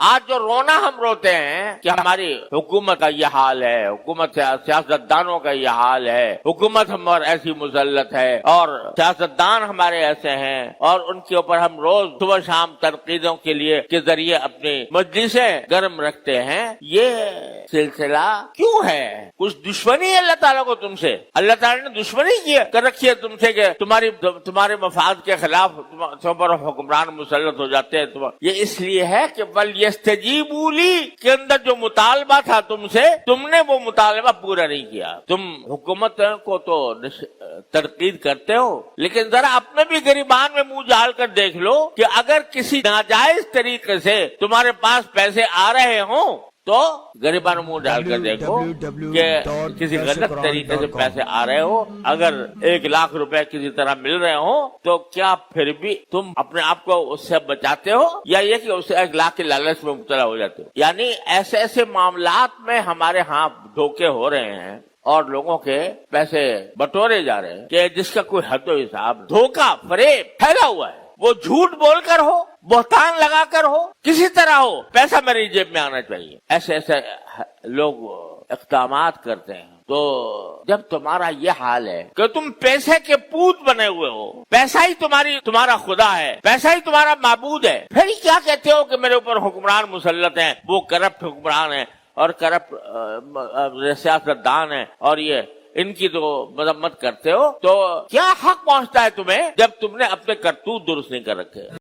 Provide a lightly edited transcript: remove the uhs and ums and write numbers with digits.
आज जो रोना हम रोते हैं कि हमारी हुकूमत का ये हाल है, हुकूमत सियासतदानों का ये हाल है, हुकूमत हम और ऐसी मुसल्लत है और सियासतदान हमारे ऐसे हैं और उनके ऊपर हम रोज सुबह शाम तनकीदों के लिए के जरिए अपनी मजलिसें गर्म रखते हैं। ये सिलसिला क्यों है? कुछ दुश्मनी है अल्लाह ताला को तुमसे? अल्लाह ताला ने दुश्मनी की कर रखी है तुमसे कि तुम्हारे मफाद के खिलाफ तुम पर हुक्मरान मुसल्लत हो जाते हैं। ये इसलिए है कि वल यस्तजीबूली के अंदर जो मुतालबा था तुमसे, तुमने वो मुतालबा पूरा नहीं किया। तुम हुकूमत को तो तरकीद करते हो, लेकिन जरा अपने भी गरीबान में मुंह डाल कर देख लो कि अगर किसी नाजायज तरीके से तुम्हारे पास पैसे आ रहे हों तो गरीबान मुंह डालकर देखो कि किसी गलत तरीके से पैसे आ रहे हो, अगर 1 लाख रुपए किसी तरह मिल रहे हो तो क्या फिर भी तुम अपने आप को उससे बचाते हो या ये कि उससे 1 लाख के लालच में मुब्तला हो जाते हो? यानी ऐसे ऐसे मामलात में हमारे यहाँ धोखे हो रहे हैं और लोगों के पैसे बटोरे जा रहे हैं कि जिसका कोई हद हिसाब। धोखा फरेब फैला हुआ है, वो झूठ बोलकर हो, बहतान लगाकर हो, किसी तरह हो, पैसा मेरी जेब में आना चाहिए। ऐसे ऐसे लोग इक़दामात करते हैं। तो जब तुम्हारा ये हाल है कि तुम पैसे के पूत बने हुए हो, पैसा ही तुम्हारा खुदा है, पैसा ही तुम्हारा माबूद है, फिर क्या कहते हो कि मेरे ऊपर हुक्मरान मुसल्लत हैं, वो करप्ट हुक्मरान है और करप्ट सियासतदान है और ये इनकी तो मजम्मत करते हो, तो क्या हक पहुंचता है तुम्हें जब तुमने अपने करतूत दुरुस्त नहीं कर रखे?